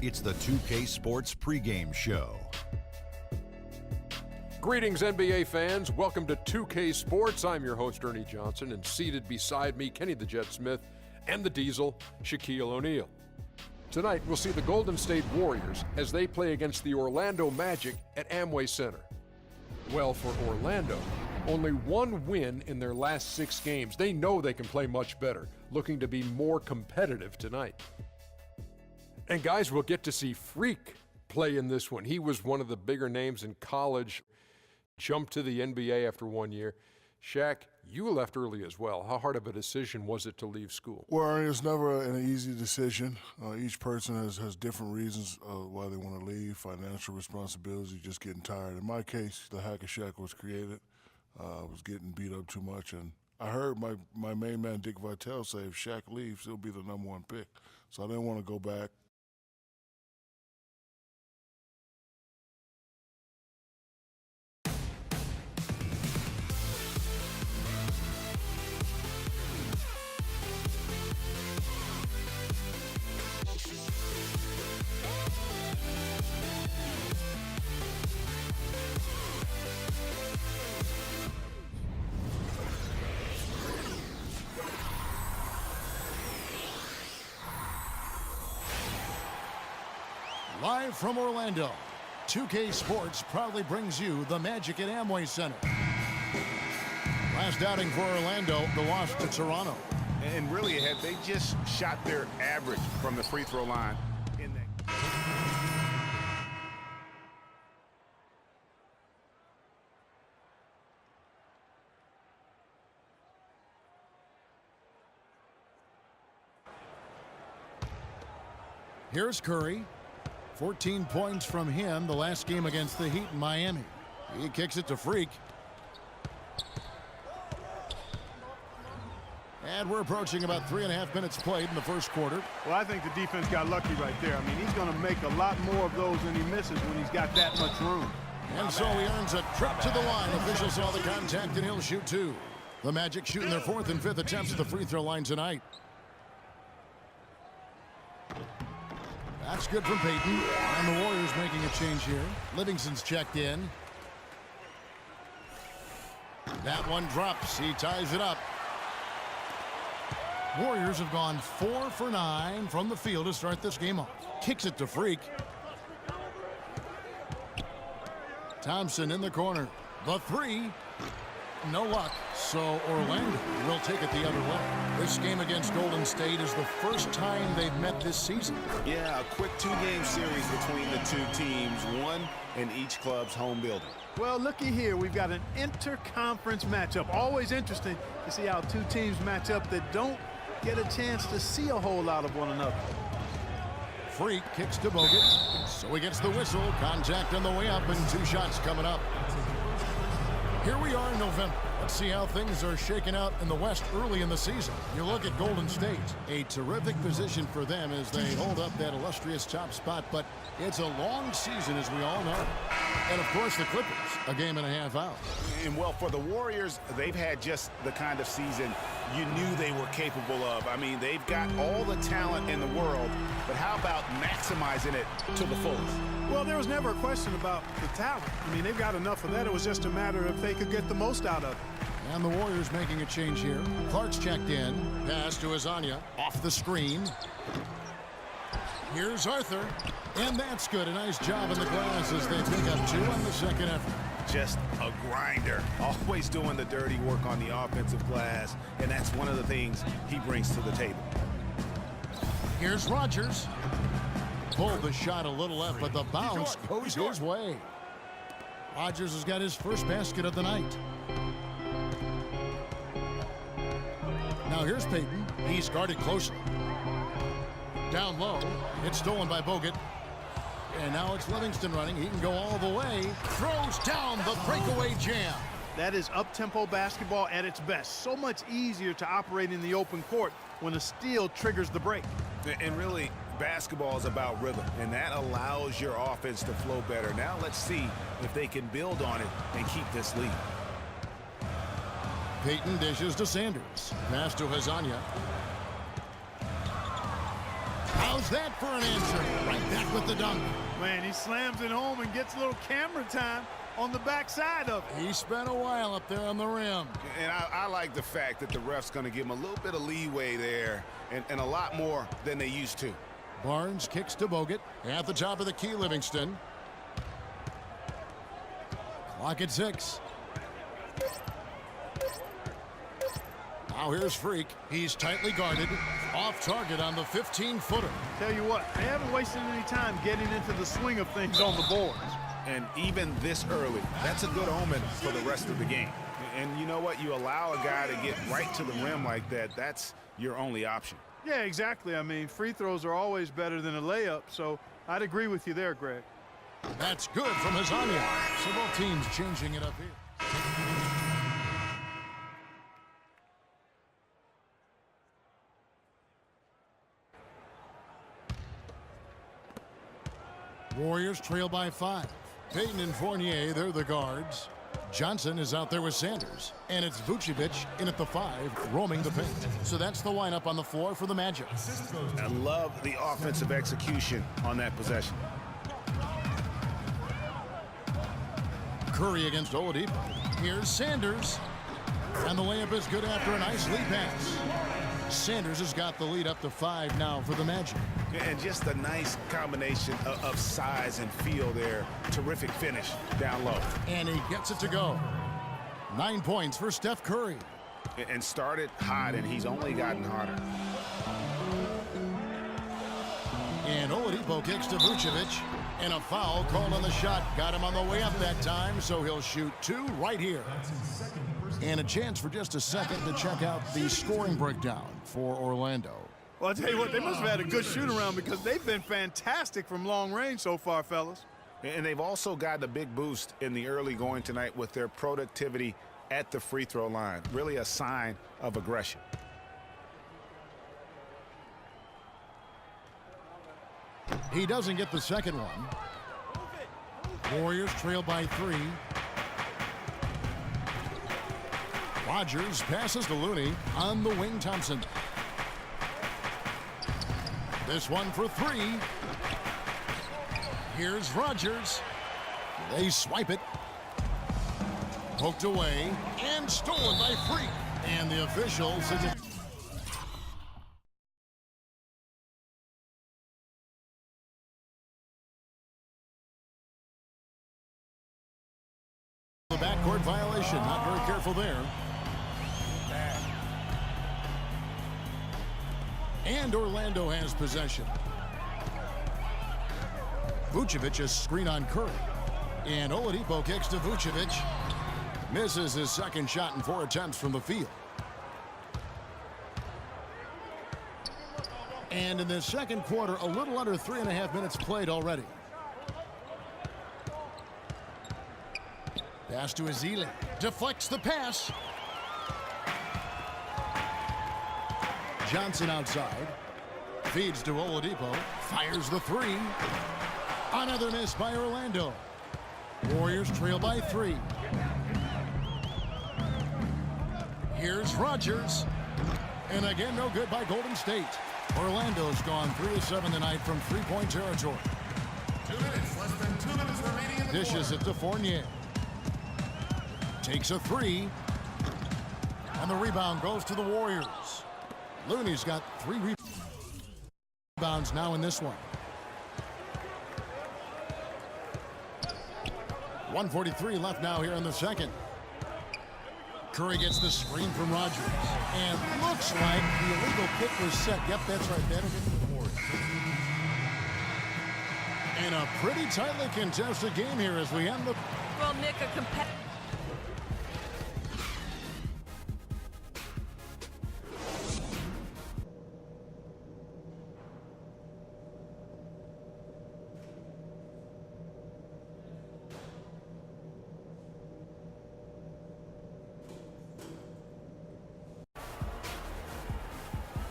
It's the 2K Sports pregame show. Greetings, NBA fans. Welcome to 2K Sports. I'm your host, Ernie Johnson, and seated beside me, Kenny the Jet Smith, and the Diesel, Shaquille O'Neal. Tonight, we'll see the Golden State Warriors as they play against the Orlando Magic at Amway Center. Well, for Orlando, only one win in their last 6 games. They know they can play much better, looking to be more competitive tonight. And guys, we'll get to see Freak play in this one. He was one of the bigger names in college, jumped to the NBA after 1 year. Shaq, you left early as well. How hard of a decision was it to leave school? Well, it's never an easy decision. Each person has different reasons why they want to leave. Financial responsibility, just getting tired. In my case, the Hack of Shaq was created. I was getting beat up too much, and I heard my main man Dick Vitale say if Shaq leaves, he'll be the #1 pick. So I didn't want to go back. Live from Orlando, 2K Sports proudly brings you the Magic at Amway Center. Last outing for Orlando, the loss to Toronto. And really, had they just shot their average from the free throw line in that. Here's Curry. 14 points from him the last game against the Heat in Miami. He kicks it to Freak. And we're approaching about 3.5 minutes played in the first quarter. Well, I think the defense got lucky right there. I mean, he's going to make a lot more of those than he misses when he's got that much room. And so he earns a trip to the line. Officials saw the contact, and he'll shoot 2. The Magic shooting their 4th and 5th attempts at the free throw line tonight. That's good from Payton. And the Warriors making a change here. Livingston's checked in. That one drops. He ties it up. Warriors have gone 4 for 9 from the field to start this game off. Kicks it to Freak. Thompson in the corner. The 3. No luck. So Orlando will take it the other way. This game against Golden State is the first time they've met this season. Yeah, a quick 2-game series between the two teams, one in each club's home building. Well, looky here. We've got an inter-conference matchup. Always interesting to see how two teams match up that don't get a chance to see a whole lot of one another. Freak kicks to Bogut. So he gets the whistle. Contact on the way up and 2 shots coming up. Here we are in November. Let's see how things are shaking out in the West early in the season. You look at Golden State, a terrific position for them as they hold up that illustrious top spot, but it's a long season, as we all know. And, of course, the Clippers, a game and a half out. And, well, for the Warriors, they've had just the kind of season you knew they were capable of. I mean, they've got all the talent in the world, but how about maximizing it to the fullest? Well, there was never a question about the talent. I mean, they've got enough of that. It was just a matter of if they could get the most out of it. And the Warriors making a change here. Clark's checked in. Pass to Azania. Off the screen. Here's Arthur. And that's good. A nice job in the glass as they pick up 2 on the second effort. Just a grinder. Always doing the dirty work on the offensive glass. And that's one of the things he brings to the table. Here's Rodgers. Pulled the shot a little left, but the bounce goes his way. Rodgers has got his first basket of the night. Now here's Payton. He's guarded closely. Down low. It's stolen by Bogut. And now it's Livingston running. He can go all the way. Throws down the breakaway jam. That is up-tempo basketball at its best. So much easier to operate in the open court when a steal triggers the break. And really, basketball is about rhythm, and that allows your offense to flow better. Now let's see if they can build on it and keep this lead. Payton dishes to Sanders. Pass to Hazanya. How's that for an answer? Right back with the dunk. Man, he slams it home and gets a little camera time on the backside of it. He spent a while up there on the rim. And I like the fact that the ref's going to give him a little bit of leeway there and a lot more than they used to. Barnes kicks to Bogut. At the top of the key, Livingston. Clock at 6. Now here's Freak. He's tightly guarded. Off target on the 15-footer. Tell you what, they haven't wasted any time getting into the swing of things on the boards. And even this early, that's a good omen for the rest of the game. And you know what? You allow a guy to get right to the rim like that, that's your only option. Yeah, exactly. I mean, free throws are always better than a layup, so I'd agree with you there, Greg. That's good from Hazania. So both teams changing it up here. Warriors trail by 5. Payton and Fournier, they're the guards. Johnson is out there with Sanders. And it's Vucevic in at the 5, roaming the paint. So that's the lineup on the floor for the Magic. I love the offensive execution on that possession. Curry against Oladipo. Here's Sanders. And the layup is good after a nice lead pass. Sanders has got the lead up to 5 now for the Magic. And just a nice combination of size and feel there. Terrific finish down low. And he gets it to go. 9 points for Steph Curry. And started hot, and he's only gotten hotter. And Oladipo kicks to Vucevic. And a foul called on the shot. Got him on the way up that time, so he'll shoot 2 right here. And a chance for just a second to check out the scoring breakdown for Orlando. Well, I'll tell you what, they must have had a good shoot-around because they've been fantastic from long range so far, fellas. And they've also gotten a big boost in the early going tonight with their productivity at the free throw line. Really a sign of aggression. He doesn't get the second one. Warriors trail by 3. Rodgers passes to Looney on the wing. Thompson. This one for 3. Here's Rodgers. They swipe it. Poked away and stolen by Freak. And the official says it. The backcourt violation. Not very careful there. And Orlando has possession. Vucevic is screen on Curry. And Oladipo kicks to Vucevic. Misses his second shot in 4 attempts from the field. And in the second quarter, a little under 3.5 minutes played already. Pass to Ezeli. Deflects the pass. Johnson outside. Feeds to Oladipo. Fires the 3. Another miss by Orlando. Warriors trail by 3. Here's Rodgers. And again, no good by Golden State. Orlando's gone 3 of 7 tonight from 3-point territory. 2 minutes, less than 2 minutes remaining in the Dishes it to Fournier. Takes a 3. And the rebound goes to the Warriors. Looney's got 3 rebounds now in this one. 1:43 left now here in the second. Curry gets the screen from Rodgers. And looks like the illegal pick was set. Yep, that's right. That'll get to the board. And a pretty tightly contested game here as we end the... Well, Nick, a competitive...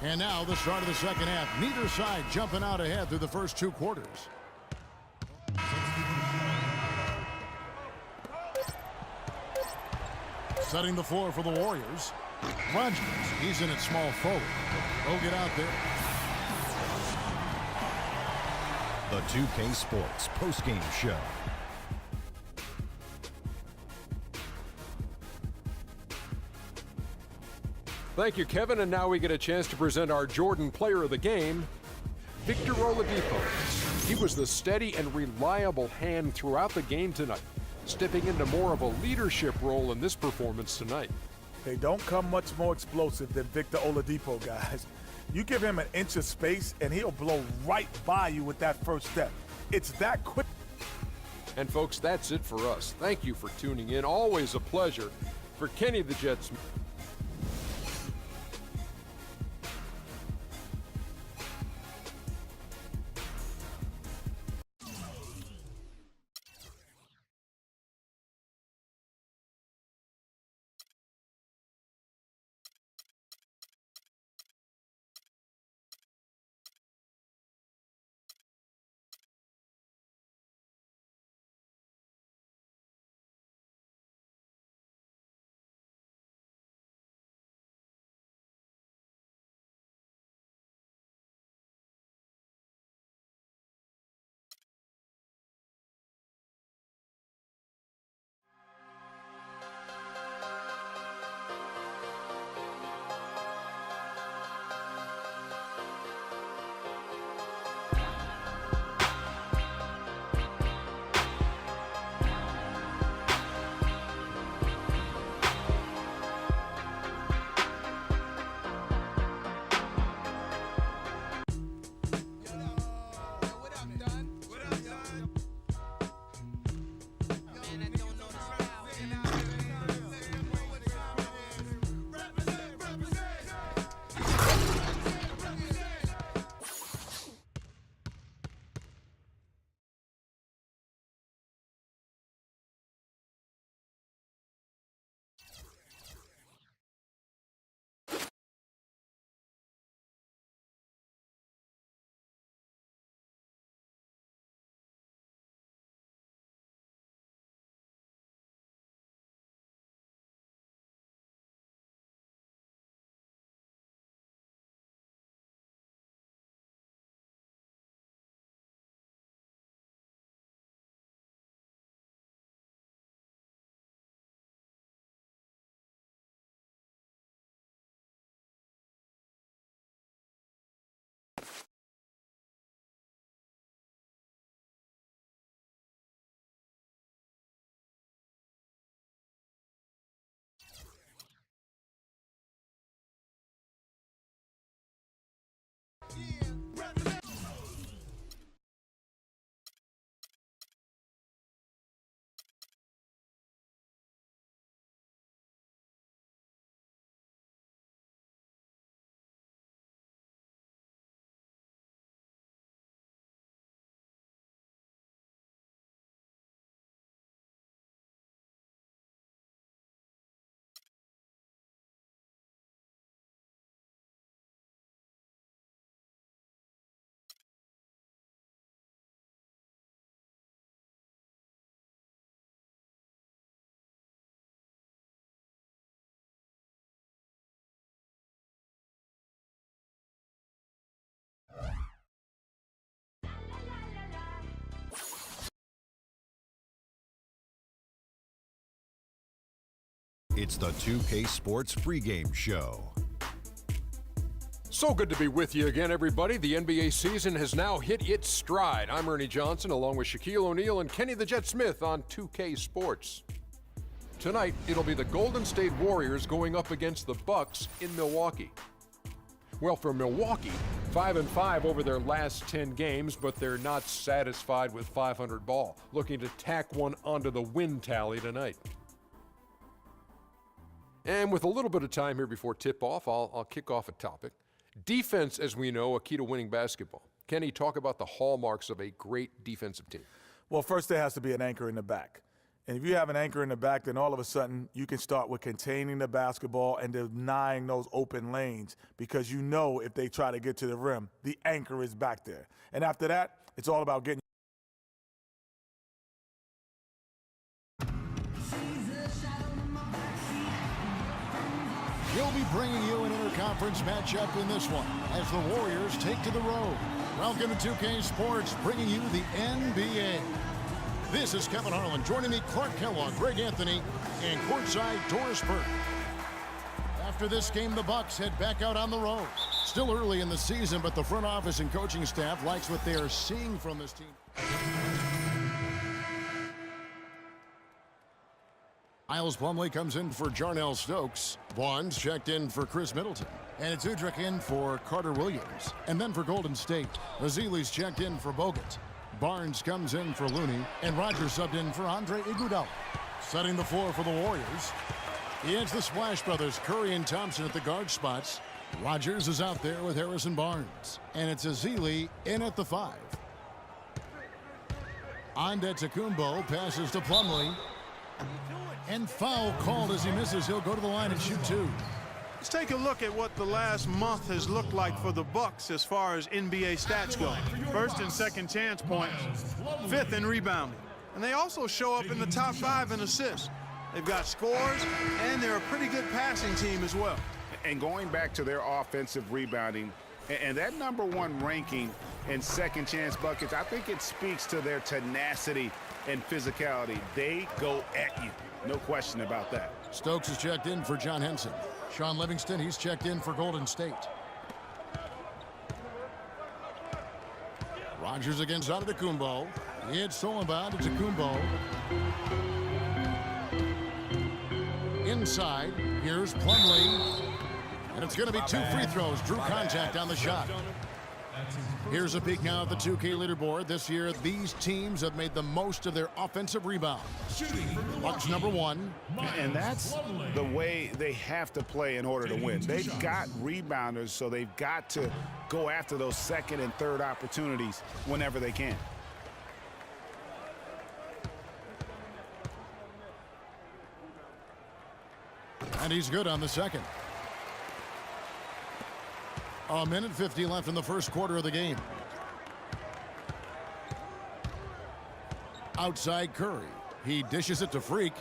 And now the start of the second half. Neither side jumping out ahead through the first 2 quarters. Setting the floor for the Warriors. Rodgers, he's in at small forward. Bogut out there. The 2K Sports postgame show. Thank you, Kevin. And now we get a chance to present our Jordan Player of the Game, Victor Oladipo. He was the steady and reliable hand throughout the game tonight, stepping into more of a leadership role in this performance tonight. They don't come much more explosive than Victor Oladipo, guys. You give him an inch of space, and he'll blow right by you with that first step. It's that quick. And, folks, that's it for us. Thank you for tuning in. Always a pleasure. For Kenny the Jet Smith. It's the 2K Sports pregame show. So good to be with you again, everybody. The NBA season has now hit its stride. I'm Ernie Johnson, along with Shaquille O'Neal and Kenny the Jet Smith on 2K Sports. Tonight, it'll be the Golden State Warriors going up against the Bucks in Milwaukee. Well, for Milwaukee, 5-5 over their last 10 games, but they're not satisfied with 500 ball, looking to tack one onto the win tally tonight. And with a little bit of time here before tip-off, I'll kick off a topic. Defense, as we know, a key to winning basketball. Kenny, talk about the hallmarks of a great defensive team. Well, first there has to be an anchor in the back. And if you have an anchor in the back, then all of a sudden you can start with containing the basketball and denying those open lanes, because you know if they try to get to the rim, the anchor is back there. And after that, it's all about getting. We'll be bringing you an interconference matchup in this one as the Warriors take to the road. Welcome to 2K Sports, bringing you the NBA. This is Kevin Harlan. Joining me, Clark Kellogg, Greg Anthony, and courtside Doris Burke. After this game, the Bucks head back out on the road. Still early in the season, but the front office and coaching staff likes what they are seeing from this team. Miles Plumlee comes in for Jarnell Stokes. Vaughn's checked in for Chris Middleton. And it's Udrich in for Carter Williams. And then for Golden State, Ezeli's checked in for Bogut. Barnes comes in for Looney. And Rogers subbed in for Andre Iguodala. Setting the floor for the Warriors. He has the Splash Brothers, Curry and Thompson at the guard spots. Rogers is out there with Harrison Barnes. And it's Ezeli in at the 5. Antetokounmpo passes to Plumlee. And foul called as he misses. He'll go to the line and shoot 2. Let's take a look at what the last month has looked like for the Bucks as far as NBA stats go. First and second chance points, 5th in rebounding. And they also show up in the top 5 in assists. They've got scores, and they're a pretty good passing team as well. And going back to their offensive rebounding, and that #1 ranking in second chance buckets, I think it speaks to their tenacity and physicality. They go at you. No question about that. Stokes is checked in for John Henson. Sean Livingston, he's checked in for Golden State. Rogers against Antetokounmpo. It's stolen by Antetokounmpo. Inside, here's Plumlee. And it's going to be 2 free throws. Drew contact on the shot. Here's a peek now at the 2K leaderboard. This year, these teams have made the most of their offensive rebounds. Bucks #1. And that's the way they have to play in order to win. They've got rebounders, so they've got to go after those second and third opportunities whenever they can. And he's good on the second. A minute 50 left in the first quarter of the game. Outside Curry. He dishes it to Freak.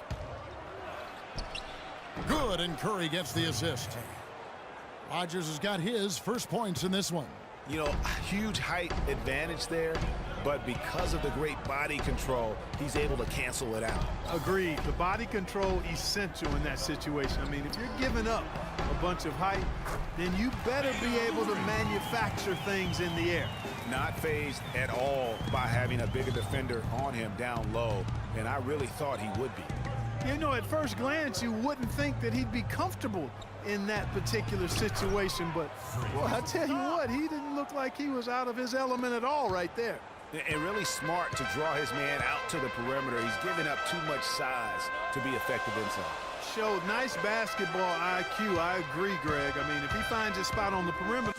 Good, and Curry gets the assist. Rogers has got his first points in this one. You know, huge height advantage there, but because of the great body control, he's able to cancel it out. Agreed. The body control essential in that situation. I mean, if you're giving up a bunch of height, then you better be able to manufacture things in the air. Not fazed at all by having a bigger defender on him down low, and I really thought he would be. You know, at first glance, you wouldn't think that he'd be comfortable in that particular situation, but, well, I tell you what, he didn't look like he was out of his element at all right there. And really smart to draw his man out to the perimeter. He's giving up too much size to be effective inside. Showed nice basketball IQ. I agree, Greg. I mean, if he finds his spot on the perimeter.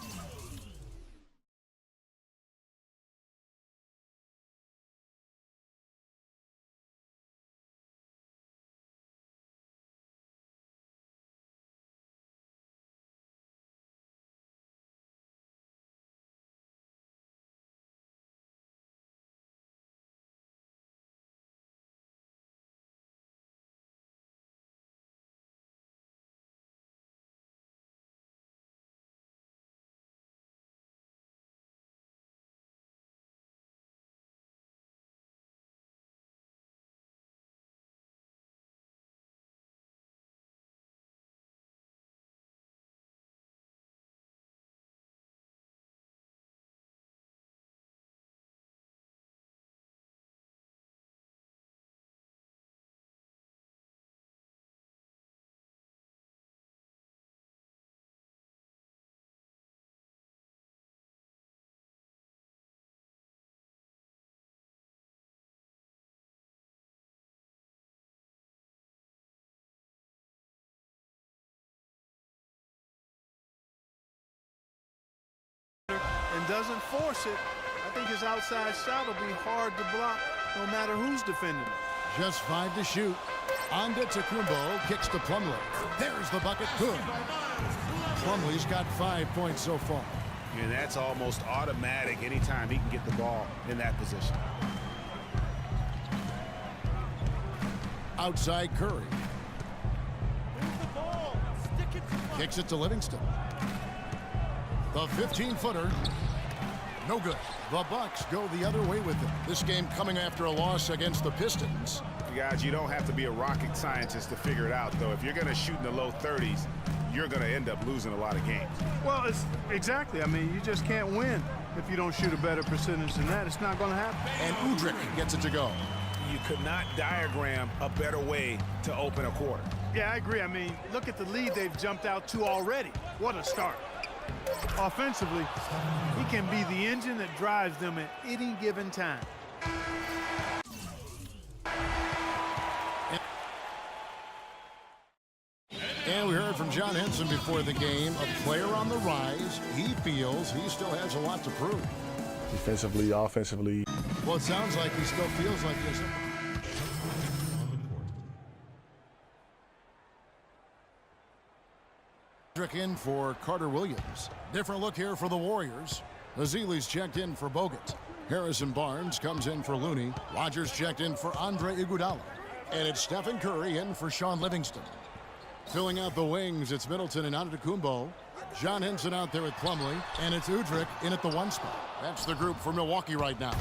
And doesn't force it. I think his outside shot will be hard to block no matter who's defending him. Just 5 to shoot. Antetokounmpo kicks to Plumlee. There's the bucket. Good. Plumlee's got 5 points so far. And that's almost automatic anytime he can get the ball in that position. Outside Curry. Kicks it to Livingston. The 15-footer. No good. The Bucks go the other way with it. This game coming after a loss against the Pistons. Guys, you don't have to be a rocket scientist to figure it out, though. If you're going to shoot in the low 30s, you're going to end up losing a lot of games. Well, it's exactly. I mean, you just can't win if you don't shoot a better percentage than that. It's not going to happen. And Udrih gets it to go. You could not diagram a better way to open a quarter. Yeah, I agree. I mean, look at the lead they've jumped out to already. What a start. Offensively, he can be the engine that drives them at any given time. And we heard from John Henson before the game, a player on the rise. He feels he still has a lot to prove. Defensively, offensively. Well, it sounds like he still feels like this. In for Carter Williams. Different look here for the Warriors. Azili's checked in for Bogut. Harrison Barnes comes in for Looney. Rogers checked in for Andre Iguodala. And it's Stephen Curry in for Sean Livingston. Filling out the wings, it's Middleton and Antetokounmpo. John Henson out there with Plumlee. And it's Udrih in at the 1 spot. That's the group for Milwaukee right now.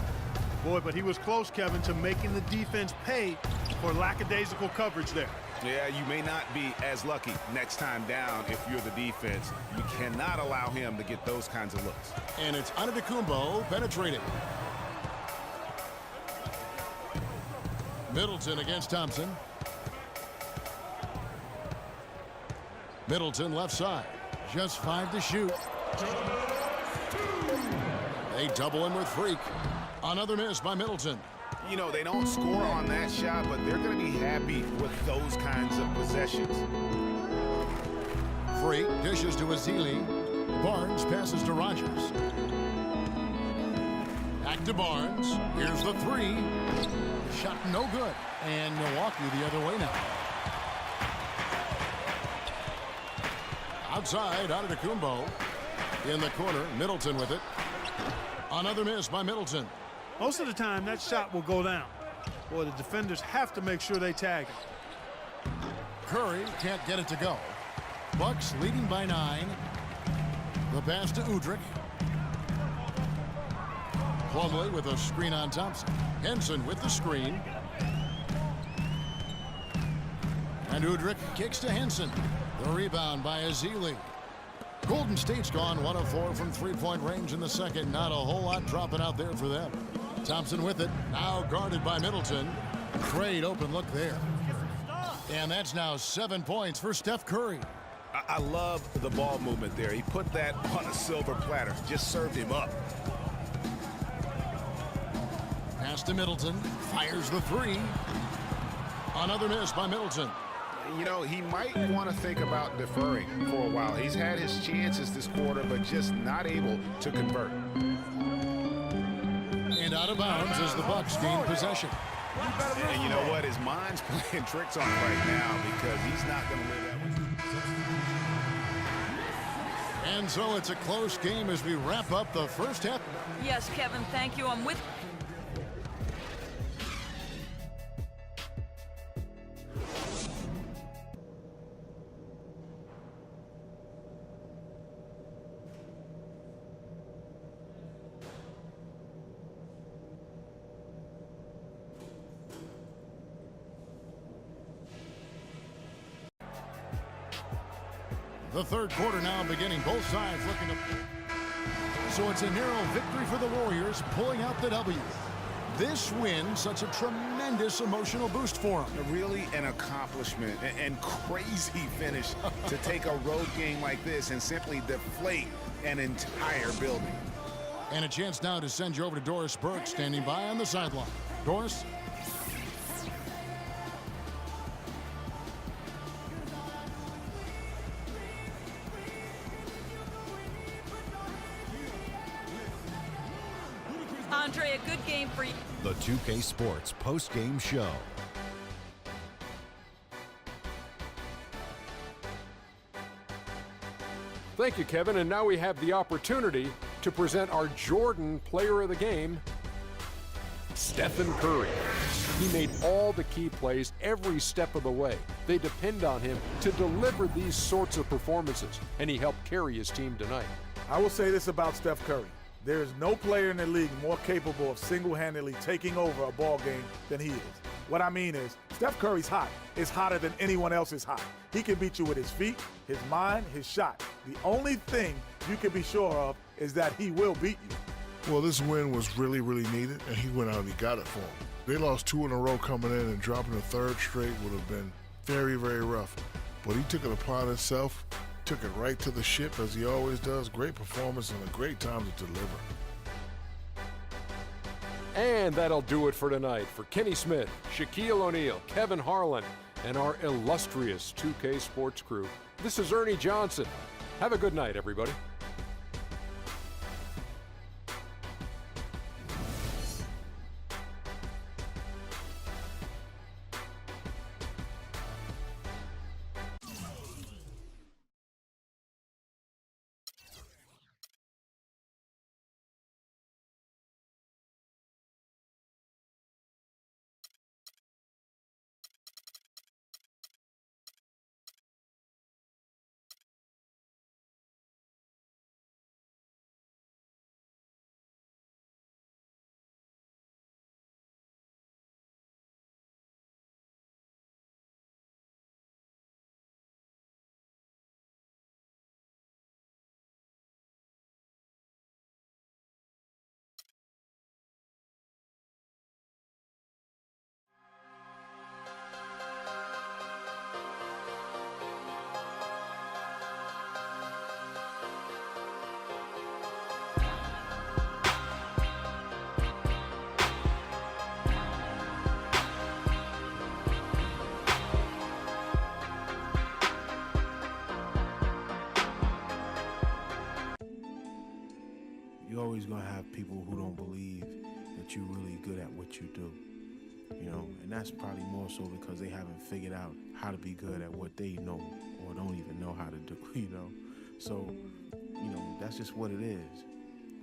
Boy, but he was close, Kevin, to making the defense pay for lackadaisical coverage there. Yeah, you may not be as lucky next time down if you're the defense. You cannot allow him to get those kinds of looks. And it's Antetokounmpo penetrating. Middleton against Thompson. Middleton left side. Just 5 to shoot. They double him with Freak. Another miss by Middleton. You know, they don't score on that shot, but they're going to be happy with those kinds of possessions. Freak dishes to Azili. Barnes passes to Rogers. Back to Barnes. Here's the 3. Shot no good. And Milwaukee the other way now. Outside, Antetokounmpo. In the corner, Middleton with it. Another miss by Middleton. Most of the time, that shot will go down. Boy, the defenders have to make sure they tag him. Curry can't get it to go. Bucks leading by 9. The pass to Udrih. Plumlee with a screen on Thompson. Henson with the screen. And Udrih kicks to Henson. The rebound by Azili. Golden State's gone 1 of 4 from 3-point range in the second. Not a whole lot dropping out there for them. Thompson with it. Now guarded by Middleton. Great open look there. And that's now 7 points for Steph Curry. I love the ball movement there. He put that on a silver platter. Just served him up. Pass to Middleton. Fires the 3. Another miss by Middleton. You know, he might want to think about deferring for a while. He's had his chances this quarter, but just not able to convert. And out of bounds as the Bucks gain possession. And you know what? His mind's playing tricks on him right now because he's not going to live that way. And so it's a close game as we wrap up the first half. Yes, Kevin, thank you. I'm with The third quarter now beginning. Both sides looking to... So it's a narrow victory for the Warriors, pulling out the W. This win, such a tremendous emotional boost for them. Really an accomplishment and crazy finish to take a road game like this and simply deflate an entire building. And a chance now to send you over to Doris Burke, standing by on the sideline. Doris? Andre, a good game for you. The 2K Sports post-game show. Thank you, Kevin. And now we have the opportunity to present our Jordan Player of the Game, Stephen Curry. He made all the key plays every step of the way. They depend on him to deliver these sorts of performances, and he helped carry his team tonight. I will say this about Steph Curry. There is no player in the league more capable of single-handedly taking over a ball game than he is. What I mean is, Steph Curry's hot. It's hotter than anyone else is hot. He can beat you with his feet, his mind, his shot. The only thing you can be sure of is that he will beat you. Well, this win was really, really needed, and he went out and he got it for him. They lost 2 in a row coming in, and dropping a third straight would have been very, very rough. But he took it upon himself, took it right to the ship as he always does. Great performance and a great time to deliver. And that'll do it for tonight. For Kenny Smith, Shaquille O'Neal, Kevin Harlan, and our illustrious 2K Sports crew, this is Ernie Johnson. Have a good night, everybody. You're always going to have people who don't believe that you're really good at what you do, you know, and that's probably more so because they haven't figured out how to be good at what they know or don't even know how to do, you know. So, you know, that's just what it is.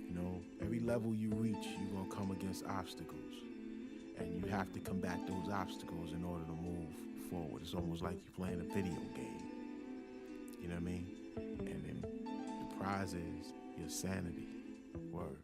You know, every level you reach, you're going to come against obstacles, and you have to combat those obstacles in order to move forward. It's almost like you're playing a video game, you know what I mean? And then the prize is your sanity. Word.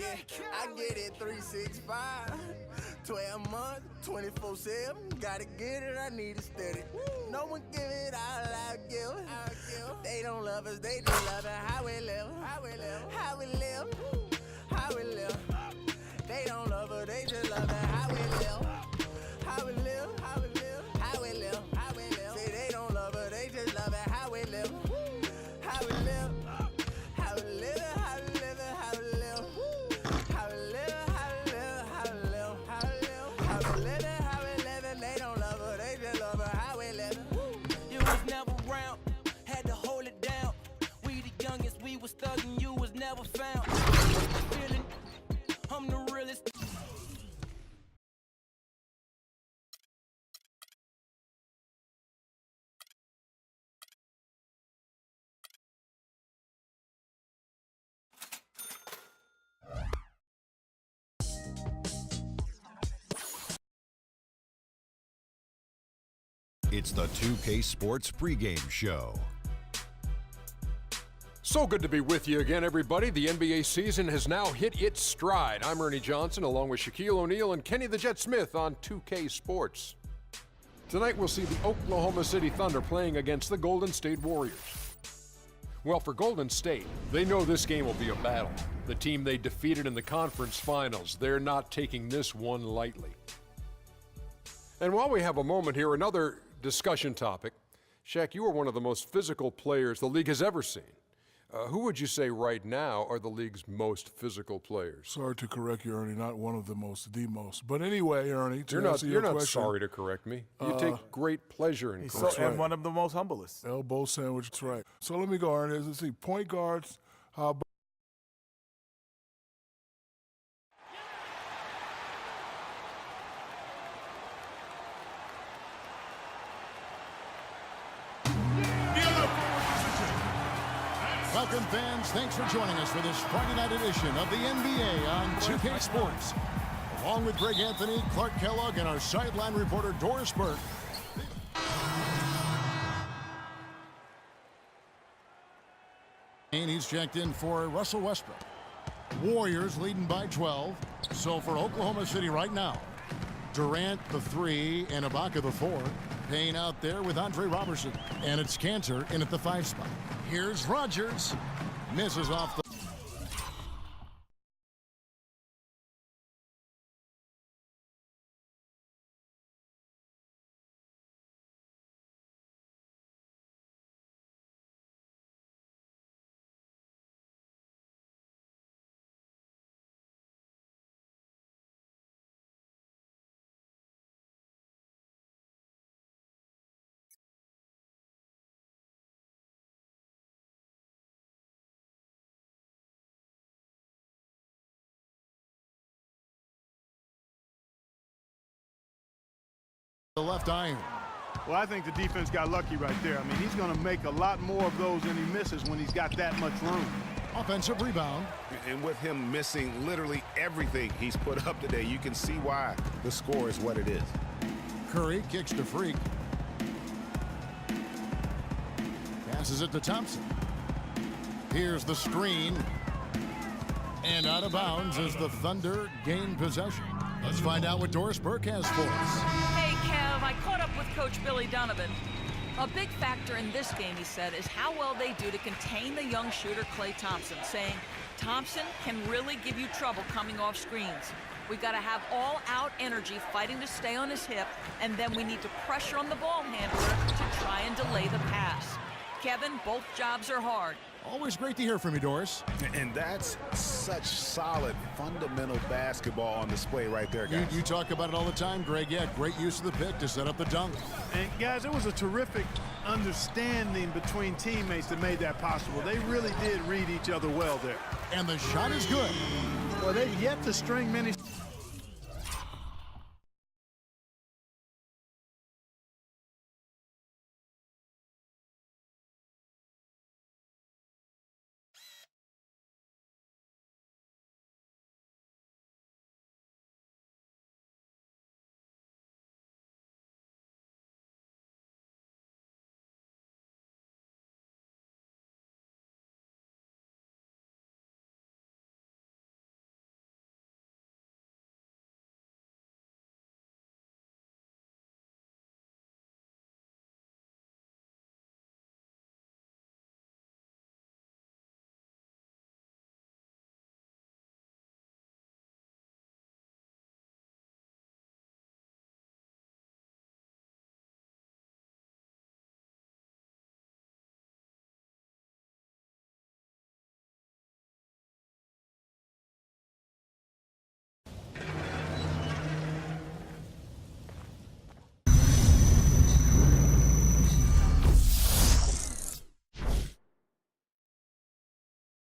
Yeah, I get it 365, 12 months, 24/7. Gotta get it, I need it steady. No one give it all I give. They don't love us, they just love it. How we live, how we live, how we live, how we live. They don't love us, they just love it. How we live, how we live, how we live, how we live, how we live. Say they don't love us, they just love it. How we live, how we live, how we live, how we live, how we live, how we live, how we live, how we live, how we live, how we live, how we live. They don't love us, they just love us. How we live. You was never around, had to hold it down. We the youngest, we was thugging, you was never found. Feeling, I'm the realest. It's the 2K Sports pregame show. So good to be with you again, everybody. The NBA season has now hit its stride. I'm Ernie Johnson, along with Shaquille O'Neal and Kenny the Jet Smith on 2K Sports. Tonight we'll see the Oklahoma City Thunder playing against the Golden State Warriors. Well, for Golden State, they know this game will be a battle. The team they defeated in the conference finals, they're not taking this one lightly. And while we have a moment here, another discussion topic. Shaq, you are one of the most physical players the league has ever seen. Who would you say right now are the league's most physical players? Sorry to correct you, Ernie. Not one of the most, the most. But anyway, Ernie, to you're answer your not question, sorry to correct me. You take great pleasure in correcting. And one of the most humblest. Elbow sandwich, that's right. So let me go, Ernie. Let's see. Point guards, how about Welcome, fans. Thanks for joining us for this Friday night edition of the NBA on 2K Sports. Along with Greg Anthony, Clark Kellogg, and our sideline reporter, Doris Burke. And he's checked in for Russell Westbrook. Warriors leading by 12. So for Oklahoma City right now, Durant the 3 and Ibaka the 4. Payne out there with Andre Robertson. And it's Cantor in at the 5 spot. Here's Rodgers. Misses off the... the left iron. Well, I think the defense got lucky right there. I mean, he's going to make a lot more of those than he misses when he's got that much room. Offensive rebound. And with him missing literally everything he's put up today, you can see why the score is what it is. Curry kicks to Freak. Passes it to Thompson. Here's the screen. And out of bounds as the Thunder gain possession. Let's find out what Doris Burke has for us. Hey, Kev, I caught up with Coach Billy Donovan. A big factor in this game, he said, is how well they do to contain the young shooter Klay Thompson, saying Thompson can really give you trouble coming off screens. We got to have all-out energy fighting to stay on his hip, and then we need to pressure on the ball handler to try and delay the pass. Kevin, both jobs are hard. Always great to hear from you, Doris. And that's such solid, fundamental basketball on display right there, guys. You talk about it all the time, Greg. Yeah, great use of the pick to set up the dunk. And, guys, it was a terrific understanding between teammates that made that possible. They really did read each other well there. And the shot is good. Well, they've yet to string many...